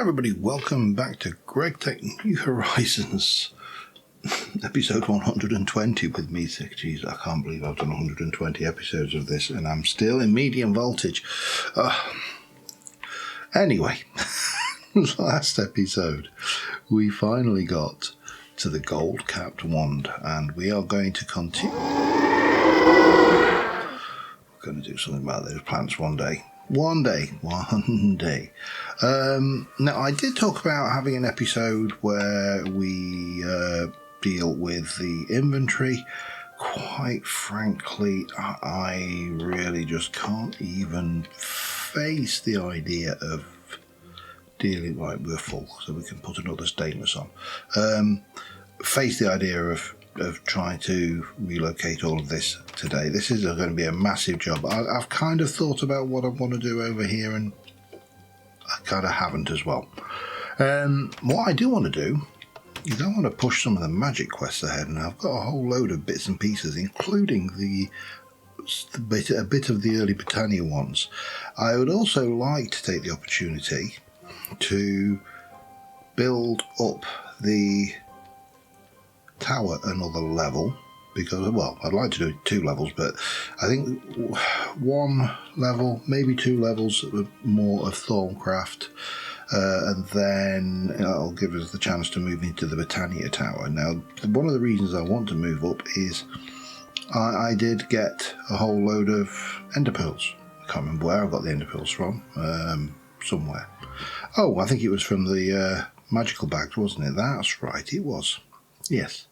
everybody, welcome back to GregTech New Horizons, episode 120 with me. Jeez, I can't believe I've done 120 episodes of this and I'm still in medium voltage. Anyway, last episode we finally got to the gold capped wand and we are going to continue. We're going to do something about those plants one day. One day. Now, I did talk about having an episode where we deal with the inventory. Quite frankly, I really just can't even face the idea of dealing like we're full, so we can put another stainless on. Face the idea of trying to relocate all of this today. This is going to be a massive job. I've kind of thought about what I want to do over here and I kind of haven't as well. What I do want to do is I want to push some of the magic quests ahead, and I've got a whole load of bits and pieces, including a bit of the early Britannia ones. I would also like to take the opportunity to build up the tower another level, because, well, I'd like to do 2 levels, but I think 1 level, maybe 2 levels more of Thaumcraft, and then it'll give us the chance to move into the Britannia tower. Now, one of the reasons I want to move up is I did get a whole load of ender pearls. I can't remember where I got the ender pearls from, somewhere. Oh, I think it was from the magical bags, wasn't it? That's right, it was. Yes.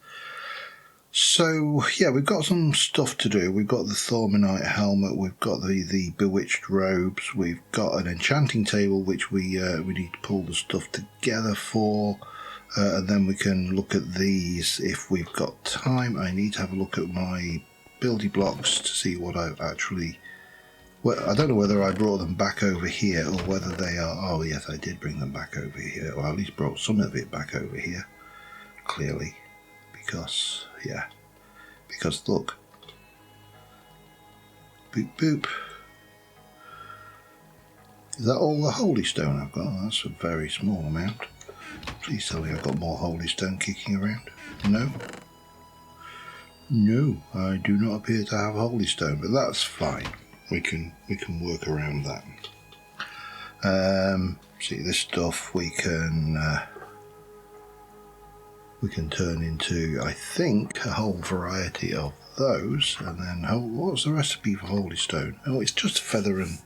So, yeah, we've got some stuff to do. We've got the Thormanite helmet, we've got the bewitched robes, we've got an enchanting table which we need to pull the stuff together for, and then we can look at these if we've got time. I need to have a look at my building blocks to see what I've actually... Well, I don't know whether I brought them back over here or whether they are... Oh, yes, I did bring them back over here, or at least brought some of it back over here, clearly. Because, yeah, because look, boop boop, is that all the holy stone I've got? Oh, that's a very small amount. Please tell me I've got more holy stone kicking around. No, I do not appear to have holy stone, but that's fine. We can work around that. See, this stuff we can turn into, I think, a whole variety of those. And then, what's the recipe for holy stone? Oh, it's just feather and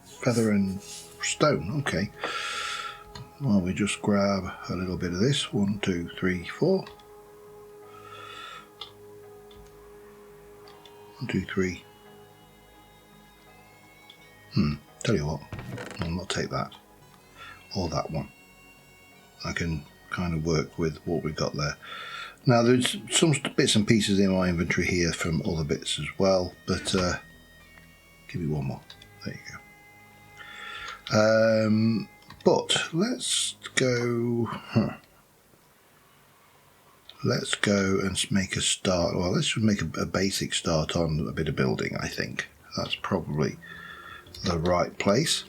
stone. Okay. Well, we just grab a little bit of this. 1, 2, 3, 4. 1, 2, 3. Tell you what, I'll not take that or that one. I can kind of work with what we've got there. Now there's some bits and pieces in my inventory here from other bits as well, but give me one more. There you go. But let's go and make a start. Well, let's just make a basic start on a bit of building. I think that's probably the right place.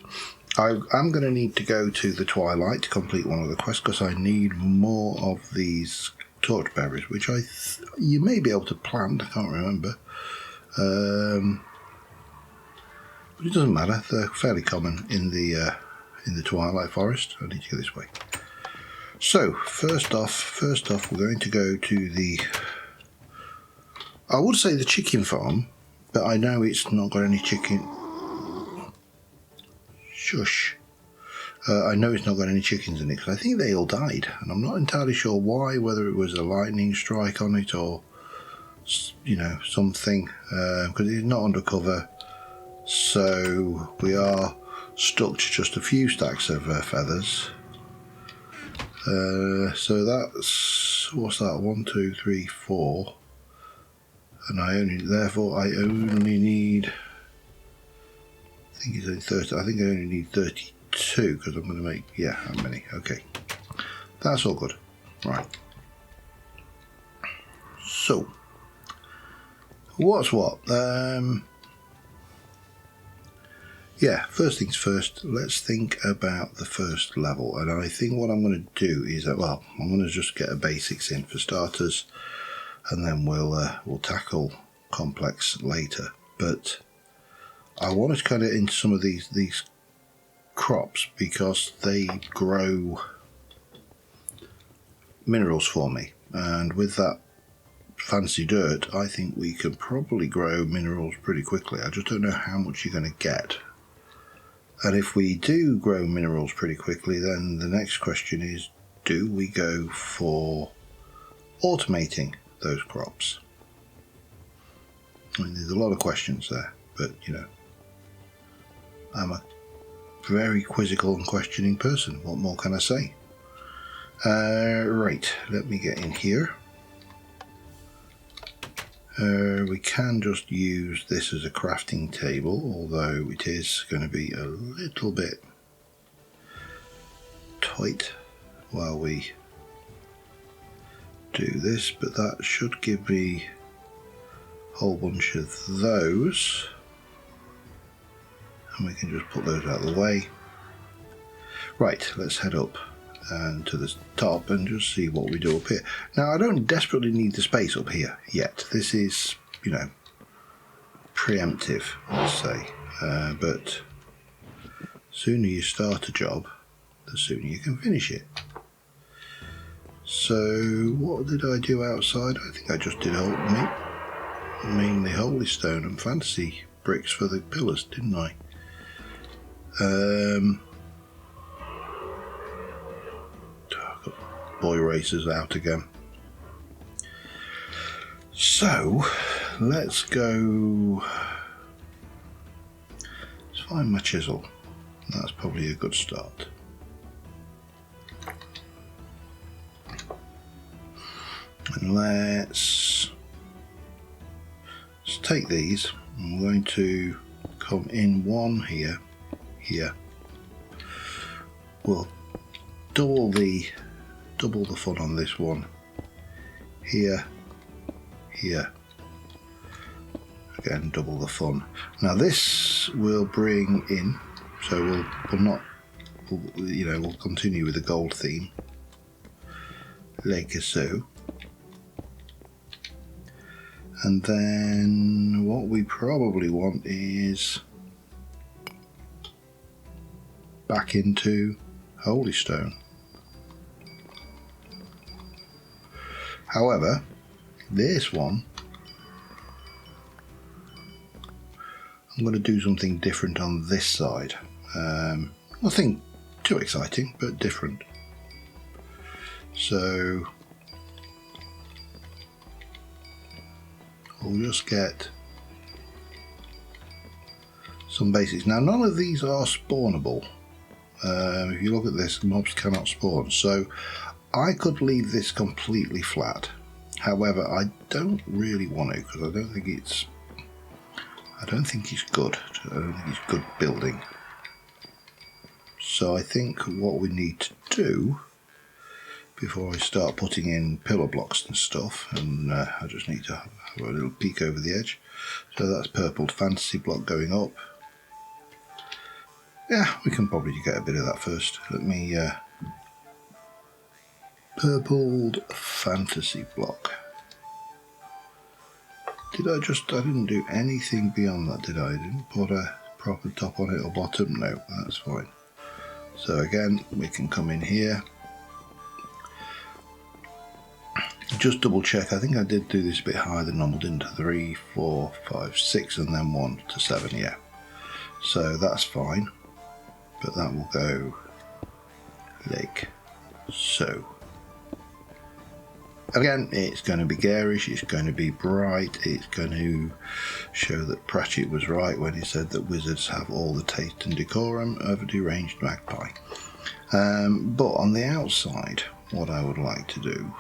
I'm going to need to go to the Twilight to complete one of the quests because I need more of these torchberries, which you may be able to plant. I can't remember, but it doesn't matter. They're fairly common in the Twilight Forest. I need to go this way. So first off, we're going to go to the. I would say the chicken farm, but I know it's not got any chicken. Shush. I know it's not got any chickens in it because I think they all died, and I'm not entirely sure why, whether it was a lightning strike on it or, you know, something, because it's not undercover, so we are stuck to just a few stacks of feathers. So that's, what's that, 1, 2, 3, 4, and I only need, I think it's only 30. I think I only need 32 because I'm going to make, yeah, how many? Okay, that's all good. Right. So, what's what? yeah, first things first, let's think about the first level. And I think what I'm going to do is, well, I'm going to just get a basics in for starters, and then we'll tackle complex later. But I wanted to kind of into some of these crops because they grow minerals for me, and with that fancy dirt, I think we can probably grow minerals pretty quickly. I just don't know how much you're going to get. And if we do grow minerals pretty quickly, then the next question is, do we go for automating those crops? I mean, there's a lot of questions there, but you know, I'm a very quizzical and questioning person. What more can I say? Right, let me get in here. We can just use this as a crafting table, although it is going to be a little bit tight while we do this, but that should give me a whole bunch of those, and we can just put those out of the way. Right, let's head up and to the top and just see what we do up here. Now, I don't desperately need the space up here yet. This is, you know, preemptive, let's say. But the sooner you start a job, the sooner you can finish it. So, what did I do outside? I think I just did mainly holy stone and fantasy bricks for the pillars, didn't I? Boy racers out again. So let's go. Let's find my chisel. That's probably a good start. And let's take these. I'm going to come in one here. We'll double the fun on this one. Here. Again, double the fun. Now this will bring in, so we'll continue with the gold theme, like so. And then what we probably want is back into holy stone. However, this one, I'm going to do something different on this side. Nothing too exciting, but different. So we'll just get some basics. Now, none of these are spawnable. If you look at this, mobs cannot spawn. So I could leave this completely flat. However, I don't really want to, because I don't think it's good. I don't think it's good building. So I think what we need to do before I start putting in pillar blocks and stuff, and I just need to have a little peek over the edge. So that's purpled fantasy block going up. Yeah, we can probably get a bit of that first. Let me purpled fantasy block. I didn't do anything beyond that, did I? I didn't put a proper top on it or bottom. No, that's fine. So again, we can come in here. Just double check. I think I did do this a bit higher than normal, didn't I? 3, 4, 5, 6, and then 1 to 7. Yeah. So that's fine. But that will go like so. Again, it's going to be garish, it's going to be bright, it's going to show that Pratchett was right when he said that wizards have all the taste and decorum of a deranged magpie. But on the outside, what I would like to do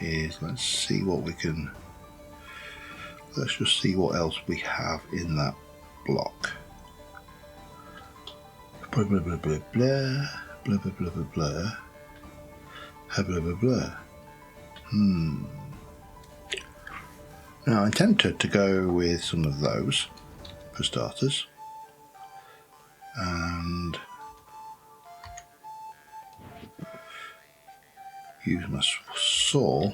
is, let's just see what else we have in that block. Blah blah blah blah blah blah blah blah blah blah blah blah blah. Now I'm tempted to go with some of those for starters. and use my saw.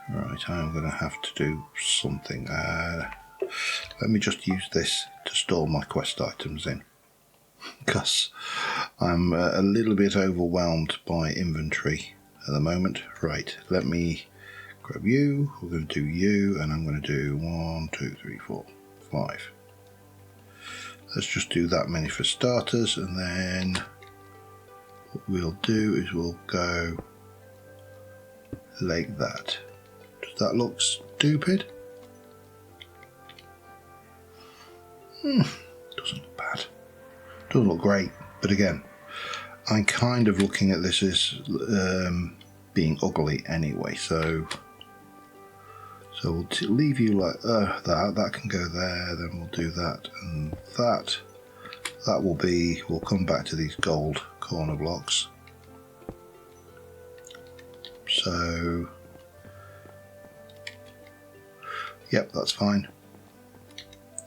Right, I'm going to have to do something. Let me just use this to store my quest items in, because I'm a little bit overwhelmed by inventory at the moment. Right, let me grab you. We're going to do you, and I'm going to do 1, 2, 3, 4, 5. Let's just do that many for starters, and then what we'll do is we'll go like that. Does that look stupid? Doesn't look bad. Doesn't look great, but again, I'm kind of looking at this as being ugly anyway, so we'll leave you like that can go there, then we'll do that and that. That will be, we'll come back to these gold corner blocks. So, yep, that's fine.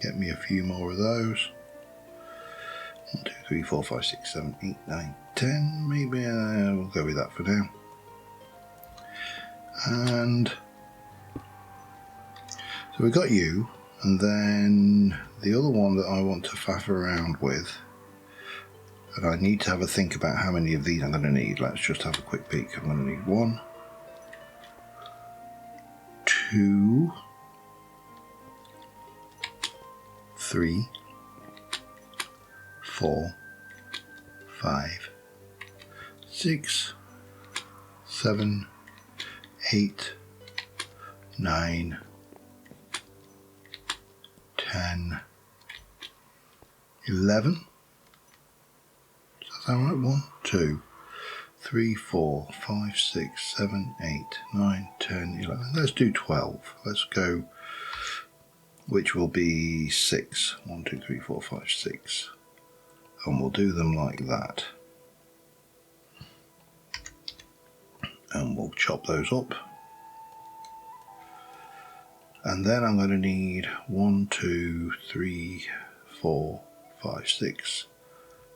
Get me a few more of those. 1, 2, 3, 4, 5, 6, 7, 8, 9, 10. Maybe we'll go with that for now. And so we got you, and then the other one that I want to faff around with, and I need to have a think about how many of these I'm going to need. Let's just have a quick peek. I'm going to need 1, 2, 3, 4, 5, 6, 7, 8, 9, 10, 11. Does that sound right? 1, 2, 3, 4, 5, 6, 7, 8, 9, 10, 11. Let's do 12. Let's go, which will be 6. 1, 2, 3, 4, 5, 6. And we'll do them like that. And we'll chop those up. And then I'm going to need 1, 2, 3, 4, 5, 6,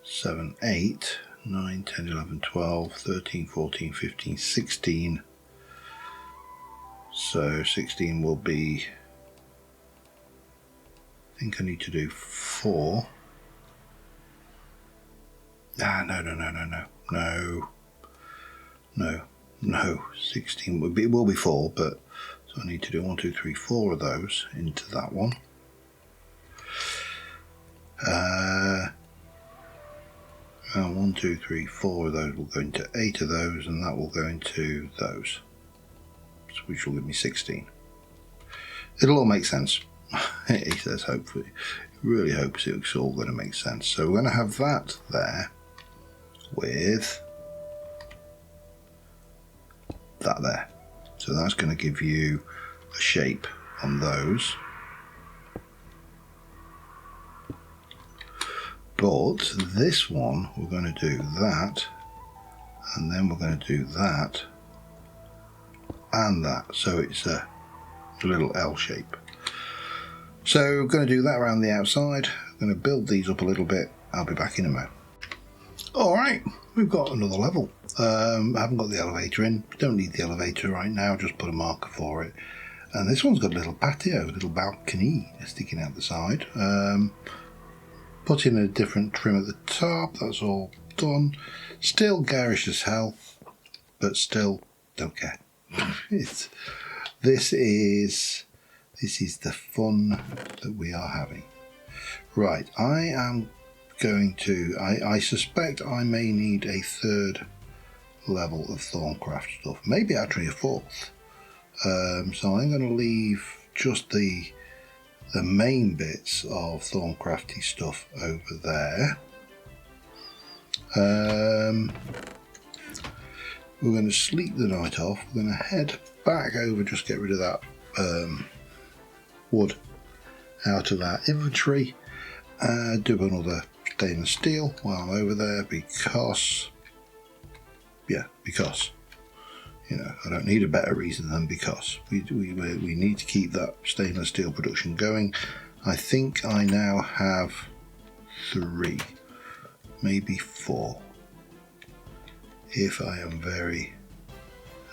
7, 8, 9, 10, 11, 12, 13, 14, 15, 16. So 16 will be, I think I need to do 4. No, 16 would be, it will be 4, but so I need to do 1, 2, 3, 4 of those into that one. 1, 2, 3, 4 of those will go into 8 of those, and that will go into those, which will give me 16. It'll all make sense. He says hopefully. He really hopes it's all going to make sense. So we're going to have that there with that there. So that's going to give you a shape on those. But this one, we're going to do that, and then we're going to do that, and that. So it's a little L shape. So we're going to do that around the outside. I'm going to build these up a little bit. I'll be back in a moment. Alright, we've got another level. I haven't got the elevator in. Don't need the elevator right now, just put a marker for it. And this one's got a little patio, a little balcony sticking out the side. Put in a different trim at the top, that's all done. Still garish as hell, but still don't care. This is the fun that we are having. Right, I am going to, I suspect I may need a 3rd level of Thaumcraft stuff, maybe actually a 4th. So I'm going to leave just the main bits of Thaumcrafty stuff over there. We're going to sleep the night off. We're going to head back over, just get rid of that wood out of our inventory. Do another stainless steel while I'm over there, because you know, I don't need a better reason than because we need to keep that stainless steel production going. I think I now have 3, maybe 4, if I am very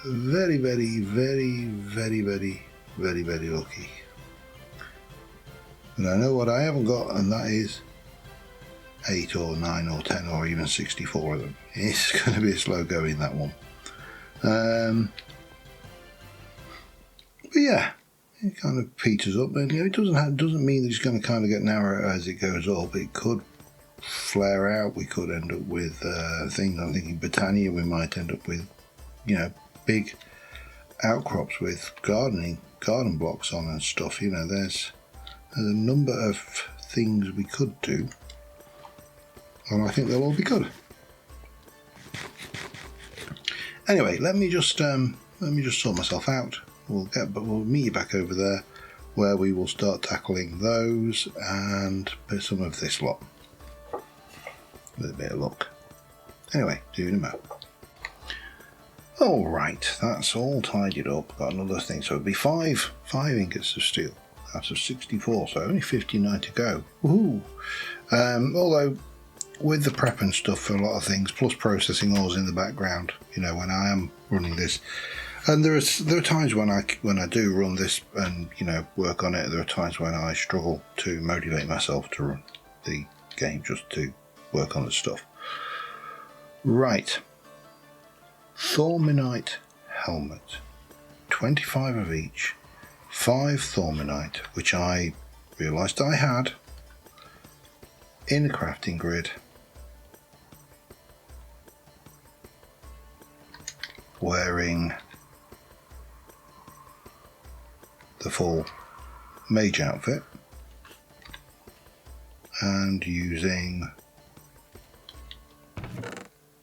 lucky. But I know what I haven't got, and that is 8 or 9 or 10 or even 64 of them. It's going to be a slow going, that one. But yeah, it kind of peters up, and it doesn't mean that it's going to kind of get narrower as it goes up. It could flare out. We could end up with things. I'm thinking Britannia. We might end up with, big outcrops with garden blocks on and stuff. There's a number of things we could do, and I think they'll all be good. Anyway, let me just sort myself out. We'll meet you back over there, where we will start tackling those and some of this lot with a bit of luck. Anyway, see you in a moment. All right, that's all tidied up. Got another thing, so it'll be five ingots of steel out of 64, so only 59 to go. Woohoo! Although with the prep and stuff for a lot of things, plus processing ores in the background, when I am running this, and there are times when I do run this and work on it. There are times when I struggle to motivate myself to run the game just to work on the stuff. Right. Thauminite helmet, 25 of each, 5 Thauminite, which I realised I had in the crafting grid, wearing the full Mage outfit and using,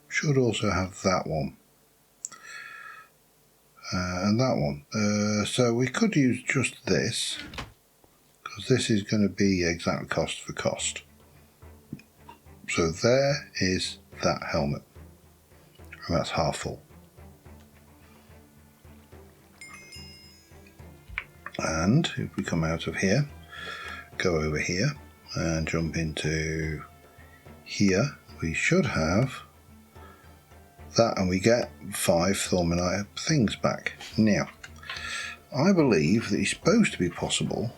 should also have that one. And that one. So we could use just this, because this is going to be exactly cost for cost. So there is that helmet, and that's half full. And if we come out of here, go over here and jump into here, we should have that, and we get 5 Thauminite things back. Now, I believe that it's supposed to be possible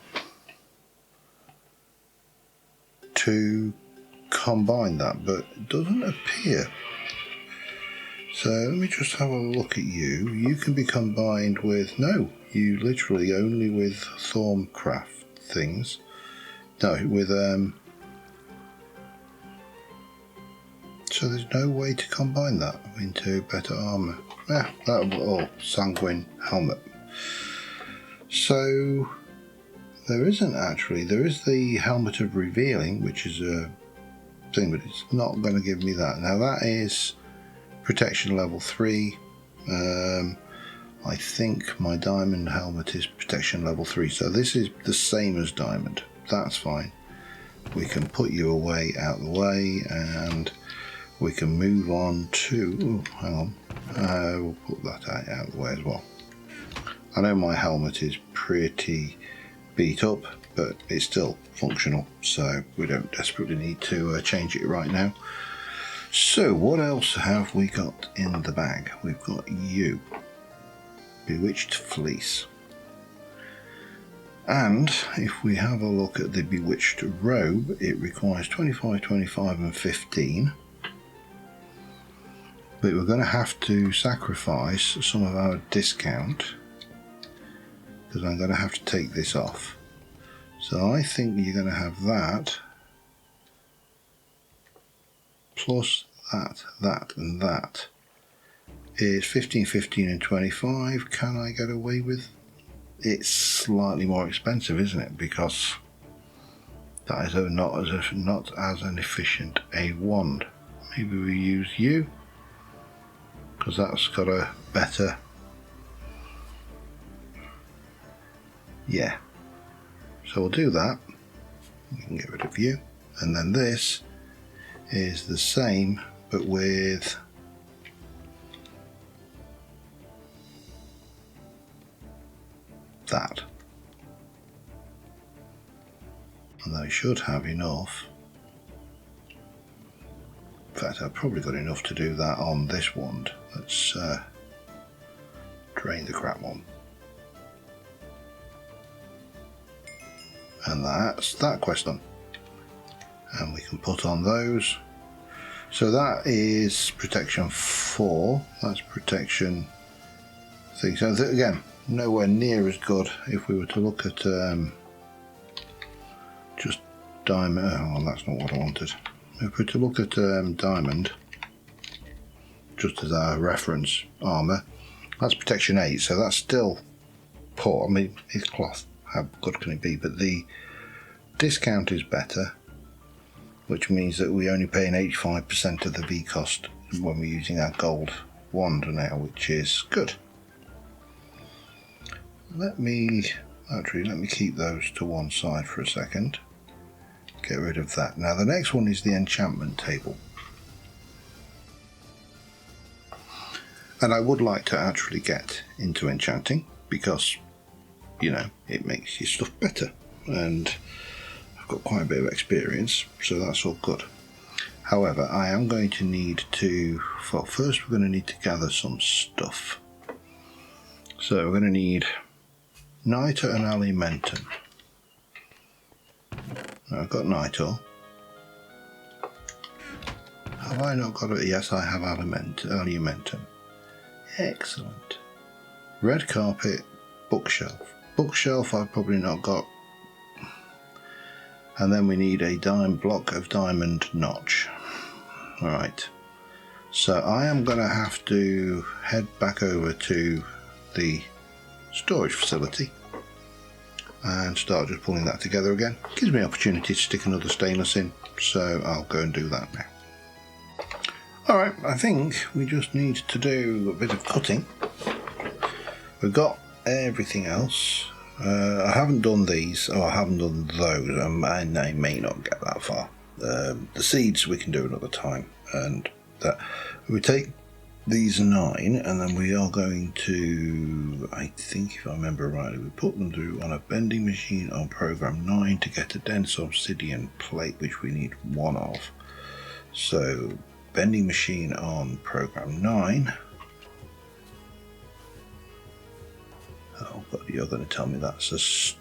to combine that, but it doesn't appear. So let me just have a look at you. You can be combined with, no, you literally only with Thaumcraft things. No, with so there's no way to combine that into better armour. Sanguine helmet. So there isn't actually. There is the helmet of revealing, which is a thing, but it's not going to give me that. Now that is protection level 3. I think my diamond helmet is protection level 3, so this is the same as diamond. That's fine. We can put you away out of the way, and we can move on to, hang on, we'll put that out of the way as well. I know my helmet is pretty beat up, but it's still functional, so we don't desperately need to change it right now. So what else have we got in the bag? We've got you, Bewitched Fleece. And if we have a look at the Bewitched Robe, it requires 25, 25 and 15. But we're going to have to sacrifice some of our discount, because I'm going to have to take this off. So I think you're going to have that, plus that and that is 15, 15 and 25. Can I get away with? It's slightly more expensive, isn't it? Because that is not as an efficient a wand. Maybe we use you, because that's got a better, yeah. So we'll do that. We can get rid of you, and then this is the same, but with that. And I should have enough In fact, I've probably got enough to do that on this wand. Let's drain the crap one. And that's that quest done. And we can put on those. So that is protection 4. That's protection 3. So again, nowhere near as good if we were to look at just diamond. Oh, that's not what I wanted. If we were to look at diamond, just as our reference armour, that's protection 8. So that's still poor. I mean, it's cloth. How good can it be? But the discount is better, which means that we're only paying 85% of the V cost when we're using our gold wand now, which is good. Let me keep those to one side for a second. Get rid of that. Now the next one is the enchantment table. And I would like to actually get into enchanting because, you know, it makes your stuff better. And I've got quite a bit of experience, so that's all good. However, I am going to need to, well, first we're going to need to gather some stuff. So we're going to need niter and alimentum. Now I've got niter. Have I not got it? Yes, I have alimentum. Excellent. Red carpet, bookshelf. Bookshelf I've probably not got. And then we need a block of diamond notch. Alright. So I am going to have to head back over to the storage facility and start just pulling that together again. Gives me an opportunity to stick another stainless in, so I'll go and do that now. Alright, I think we just need to do a bit of cutting. We've got everything else. I haven't done these, or I haven't done those, and I may not get that far. The seeds we can do another time, and that we take these 9, and then we are going to, I think if I remember rightly, we put them through on a bending machine on program 9 to get a dense obsidian plate, which we need 1 of. So bending machine on program 9. Oh god, you're going to tell me that's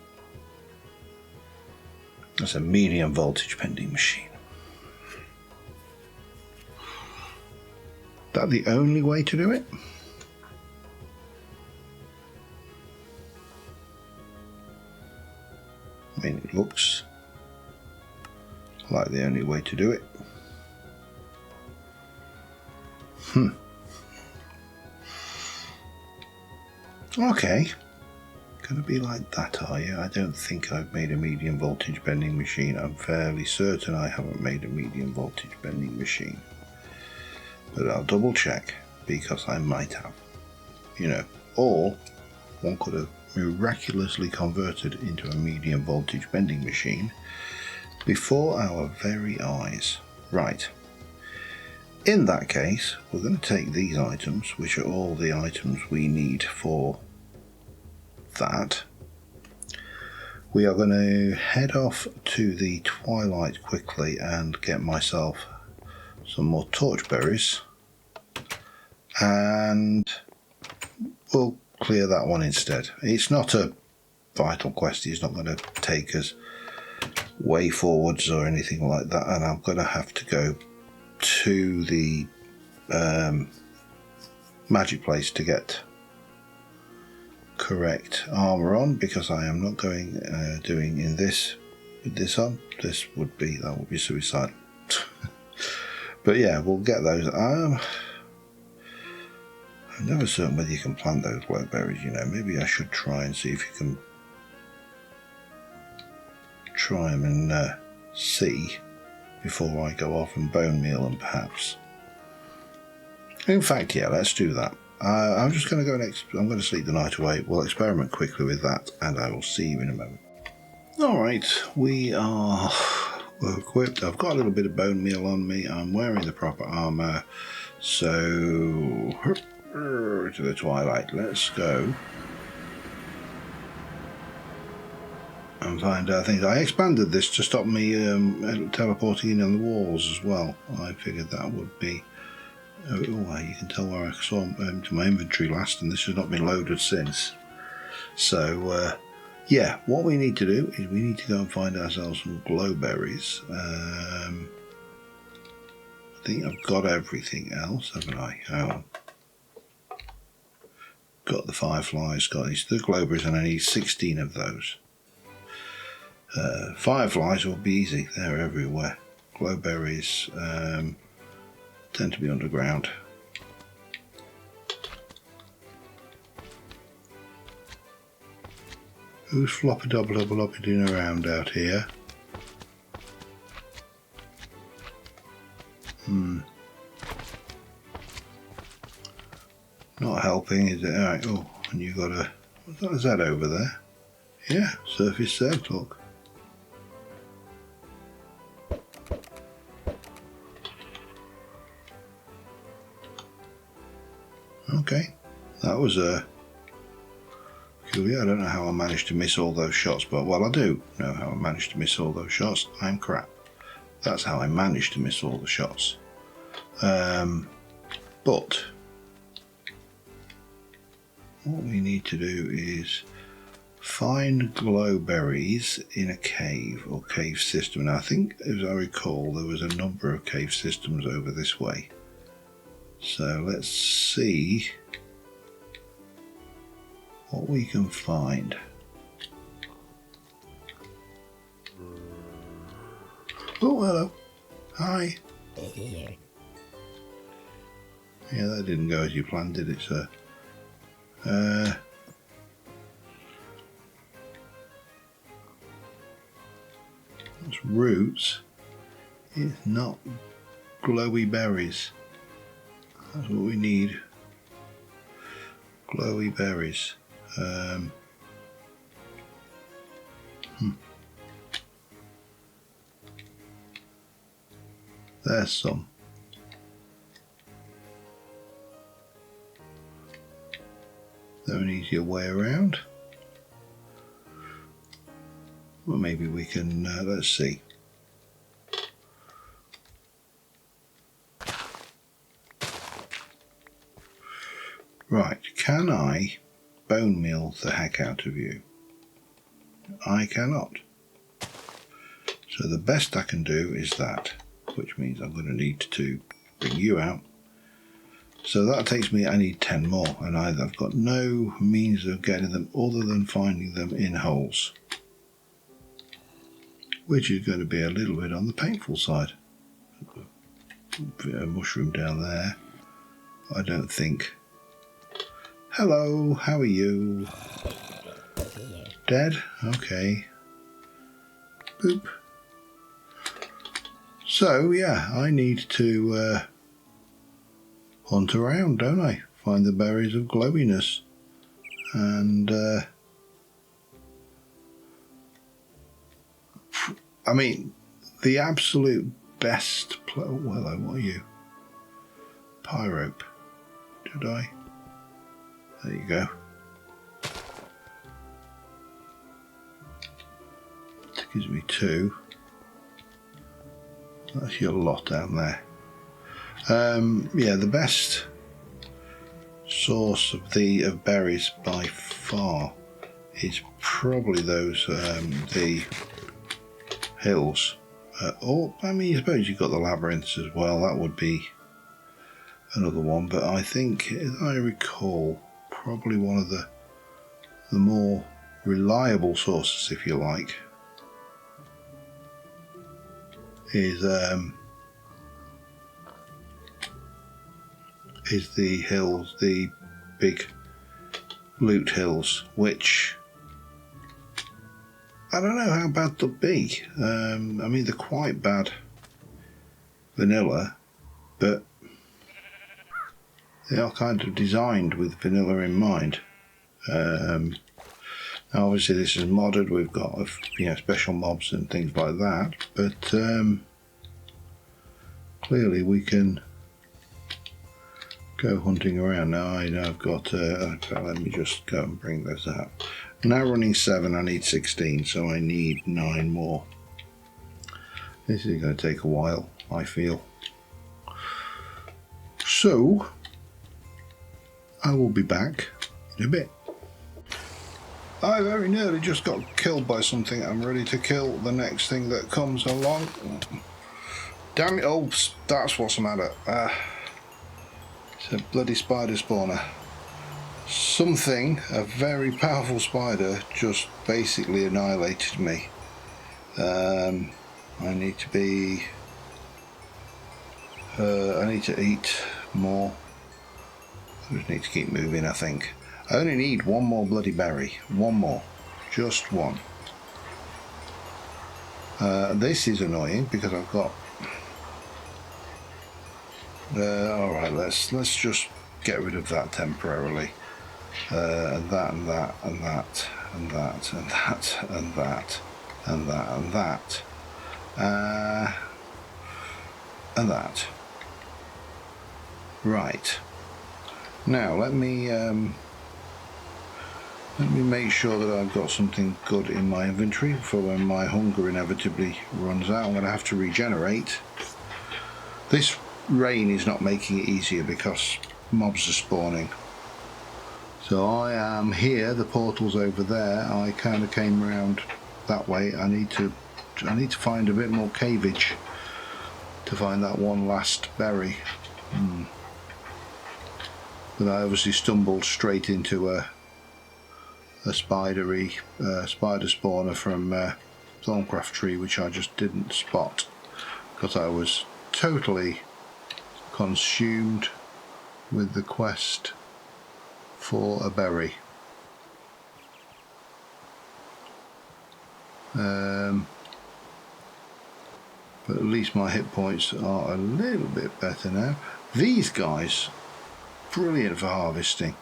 a medium voltage bending machine. That the only way to do it? I mean, it looks like the only way to do it. Okay. Gonna be like that, are you? I don't think I've made a medium voltage bending machine. I'm fairly certain I haven't made a medium voltage bending machine. But I'll double check, because I might have. You know, or one could have miraculously converted into a medium voltage bending machine before our very eyes. Right. In that case, we're going to take these items, which are all the items we need for that. We are going to head off to the twilight quickly and get myself some more torchberries, and we'll clear that one instead. It's not a vital quest, it's not going to take us way forwards or anything like that, and I'm going to have to go to the magic place to get correct armor on, because I am not going doing in this with this on. That would be suicide. But yeah, we'll get those. I'm never certain whether you can plant those blackberries, you know. Maybe I should try and see if you can try them and see before I go off and bone meal them, perhaps. In fact, yeah, let's do that. I'm just going to go I'm going to sleep the night away. We'll experiment quickly with that, and I will see you in a moment. Alright, we are equipped. I've got a little bit of bone meal on me. I'm wearing the proper armour. So, to the twilight. Let's go. and find out things. I expanded this to stop me teleporting in on the walls as well. I figured that would be... Oh, you can tell where I saw to my inventory last, and this has not been loaded since. So, yeah, what we need to do is we need to go and find ourselves some glowberries. I think I've got everything else, haven't I? Oh. Got the fireflies, got these the glowberries, and I need 16 of those. Fireflies will be easy, they're everywhere. Glowberries tend to be underground. Who's floppy-dobbly-doing around out here? Not helping, is it? Alright, oh, and you got a... What is that over there? Yeah, surface saved, look. Okay, that was a... peculiar. I don't know how I managed to miss all those shots, but, well, I do know how I managed to miss all those shots. I'm crap. That's how I managed to miss all the shots. But... what we need to do is find glowberries in a cave or cave system. Now I think, as I recall, there was a number of cave systems over this way. So let's see what we can find. Oh, hello. Hi. Yeah, that didn't go as you planned, did it, sir? It's roots. It's not glowy berries. That's what we need. Glowy berries. There's some. There an easier way around? Well, maybe we can, let's see. Right, can I bone meal the heck out of you? I cannot. So the best I can do is that, which means I'm going to need to bring you out. So that takes me, I need 10 more, and I've got no means of getting them other than finding them in holes. Which is going to be a little bit on the painful side. A bit of mushroom down there. I don't think. Hello, how are you? Dead? Okay. Boop. So, yeah, I need to hunt around, don't I? Find the berries of glowiness. And, I mean, the absolute best... Oh, hello, what are you? Pyrope. Did I? There you go. That gives me 2. That's your lot down there. Yeah, the best source of berries by far is probably those the hills. Or I mean, I suppose you've got the labyrinths as well. That would be another one. But I think, as I recall, probably one of the more reliable sources, if you like, is the hills, the big loot hills, which I don't know how bad they'll be. I mean, they're quite bad vanilla, but they are kind of designed with vanilla in mind. Now obviously this is modded, we've got special mobs and things like that, but clearly we can go hunting around. Now I know I've got, let me just go and bring this up. Now running 7, I need 16, so I need 9 more. This is going to take a while, I feel. So, I will be back in a bit. I very nearly just got killed by something. I'm ready to kill the next thing that comes along. Damn it, oh, that's what's the matter. It's a bloody spider spawner. Something, a very powerful spider, just basically annihilated me. I need to be... I need to eat more. I just need to keep moving, I think. I only need one more bloody berry. One more. Just one. This is annoying because I've got... alright, let's just get rid of that temporarily. And that and that and that and that and that and that and that and that and that. Right. Now let me make sure that I've got something good in my inventory for when my hunger inevitably runs out. I'm going to have to regenerate. This rain is not making it easier because mobs are spawning. So I am here, the portal's over there. I kind of came around that way. I need to find a bit more caveage to find that one last berry. But I obviously stumbled straight into a spider spawner from Thaumcraft tree, which I just didn't spot because I was totally consumed with the quest for a berry. But at least my hit points are a little bit better now. These guys, brilliant for harvesting.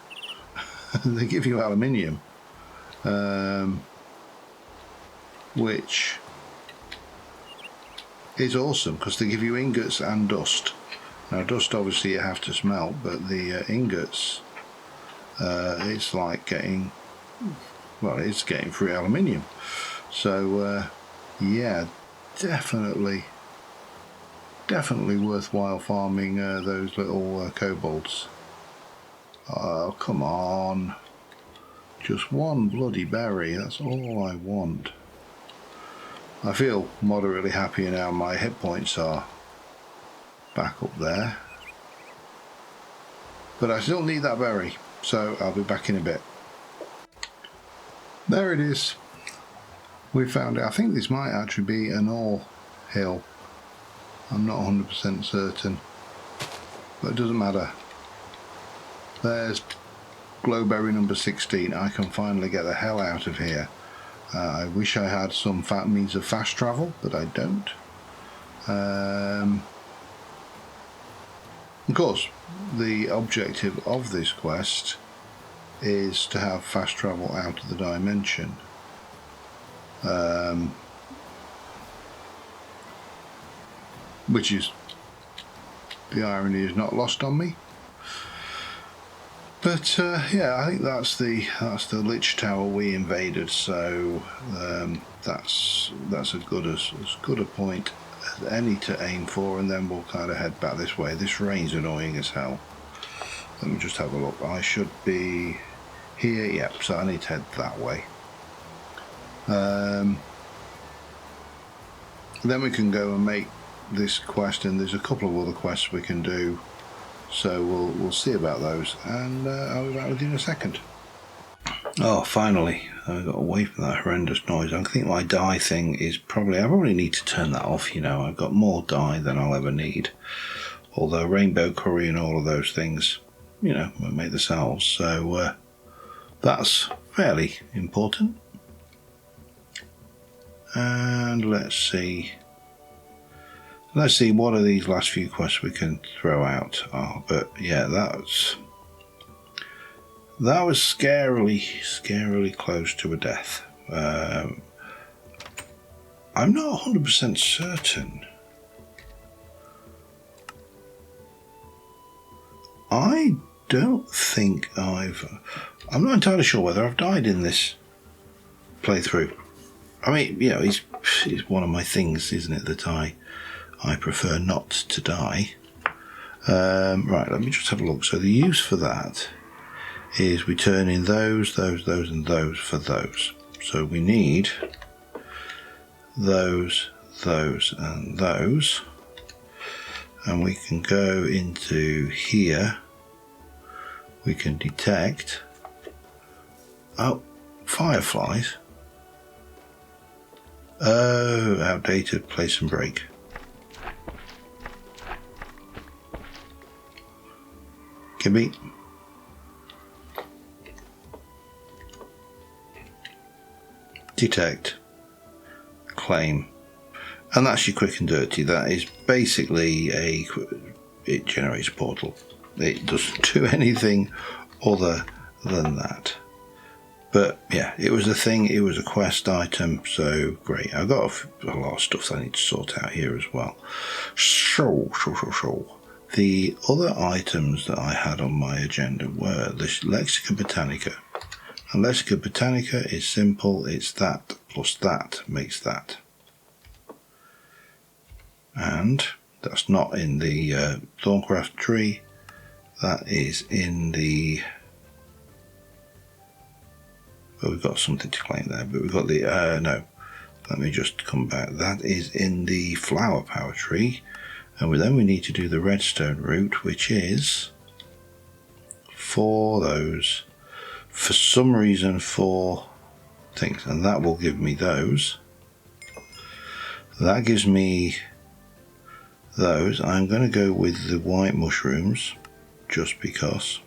They give you aluminium, which is awesome because they give you ingots and dust. Now dust obviously you have to smelt, but the ingots, it's like getting, well, it's getting free aluminium. So yeah, definitely worthwhile farming those little kobolds. Oh, come on. Just one bloody berry, that's all I want. I feel moderately happy now. My hit points are back up there. But I still need that berry, so I'll be back in a bit. There it is. We found it. I think this might actually be an ore hill. I'm not 100% certain. But it doesn't matter. There's glowberry number 16. I can finally get the hell out of here. I wish I had some means of fast travel, but I don't. Of course, the objective of this quest is to have fast travel out of the dimension. Which is, the irony is not lost on me. But yeah, I think that's the Lich Tower we invaded. So that's as good a point as any to aim for, and then we'll kind of head back this way. This rain's annoying as hell. Let me just have a look. I should be here. Yep. So I need to head that way. Then we can go and make this quest, and there's a couple of other quests we can do. So we'll see about those, and I'll be back with you in a second. Oh, finally, I got away from that horrendous noise. I think my dye thing is probably, I probably need to turn that off, you know. I've got more dye than I'll ever need. Although rainbow curry and all of those things, you know, won't make the cells. So that's fairly important. And let's see what are these last few quests we can throw out. Oh, but yeah, that was scarily close to a death. I'm not 100% certain. I don't think I'm not entirely sure whether I've died in this play through. I mean, you know, it's one of my things, isn't it, that I prefer not to die. Right, let me just have a look. So the use for that is we turn in those, and those for those. So we need those, and those. And we can go into here. We can detect, oh, fireflies. Oh, outdated, place and break. Gibby. Detect. Claim. And that's your quick and dirty. That is basically it generates a portal. It doesn't do anything other than that. But yeah, it was a thing, it was a quest item, so great. I've got a lot of stuff that I need to sort out here as well. So. The other items that I had on my agenda were the Lexica Botanica. And Lexica Botanica is simple, it's that plus that makes that. And that's not in the Thaumcraft tree, that is in the... Well, we've got something to claim there, but we've got the... no, let me just come back. That is in the flower power tree. And then we need to do the redstone route, which is for those, for some reason, 4 things. And that will give me those. That gives me those. I'm going to go with the white mushrooms, just because.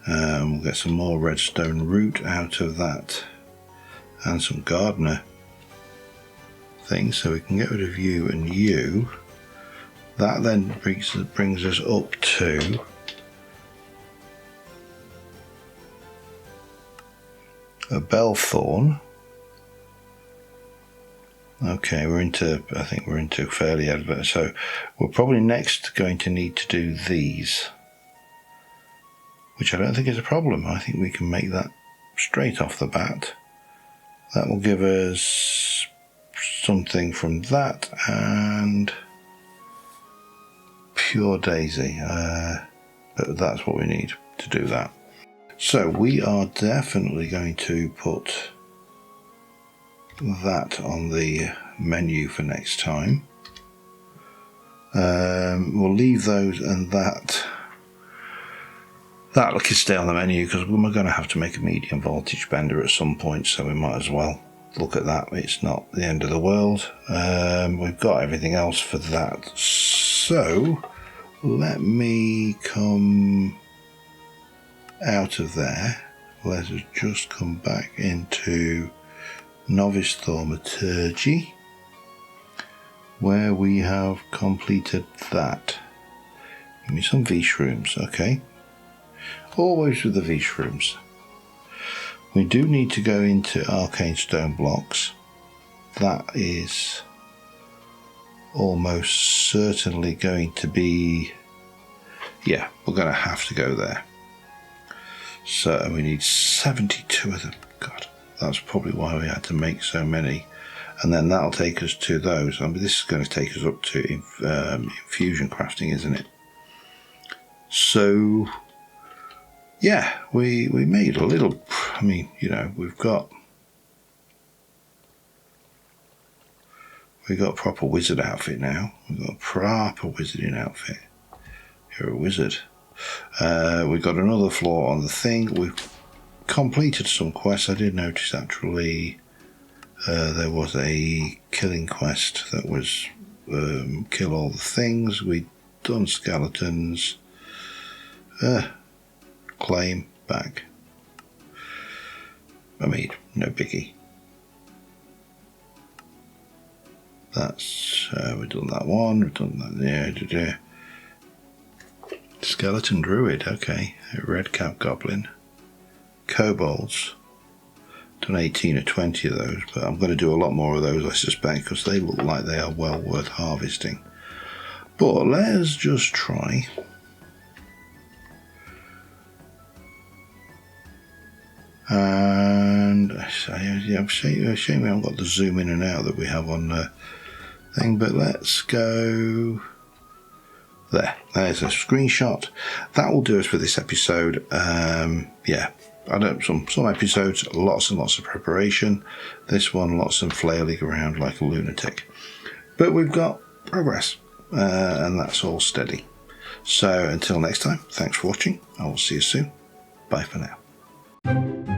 We'll get some more redstone root out of that. And some gardener things, so we can get rid of you and you. That then brings us up to a bellthorn. Okay, I think we're into fairly advanced, so we're probably next going to need to do these, which I don't think is a problem. I think we can make that straight off the bat. That will give us something from that, and pure daisy, but that's what we need to do that. So we are definitely going to put that on the menu for next time. We'll leave those, and that can stay on the menu because we're going to have to make a medium voltage bender at some point, so we might as well look at that. It's not the end of the world. We've got everything else for that. So let me come out of there. Let us just come back into Novice Thaumaturgy, where we have completed that. Give me some V-shrooms, okay. Always with the V-shrooms. We do need to go into arcane stone blocks. That is almost certainly going to be, yeah, we're going to have to go there. So we need 72 of them. God, that's probably why we had to make so many. And then that'll take us to those. I mean, this is going to take us up to infusion crafting, isn't it? So yeah, we made a little, I mean, you know, we've got a proper wizard outfit now. We've got a proper wizarding outfit. You're a wizard. We've got another floor on the thing. We've completed some quests. I did notice actually there was a killing quest that was kill all the things. We'd done skeletons. Claim back. I mean, no biggie. That's we've done that one. We've done that. Yeah. Skeleton druid. Okay. Red cap goblin. Kobolds. Done 18 or 20 of those, but I'm going to do a lot more of those, I suspect, because they look like they are well worth harvesting. But let's just try. And Shame we haven't got the zoom in and out that we have on the thing, but let's go there. There's a screenshot. That will do us for this episode. Yeah, some episodes, lots and lots of preparation. This one, lots of flailing around like a lunatic. But we've got progress, and that's all steady. So until next time, thanks for watching. I will see you soon. Bye for now.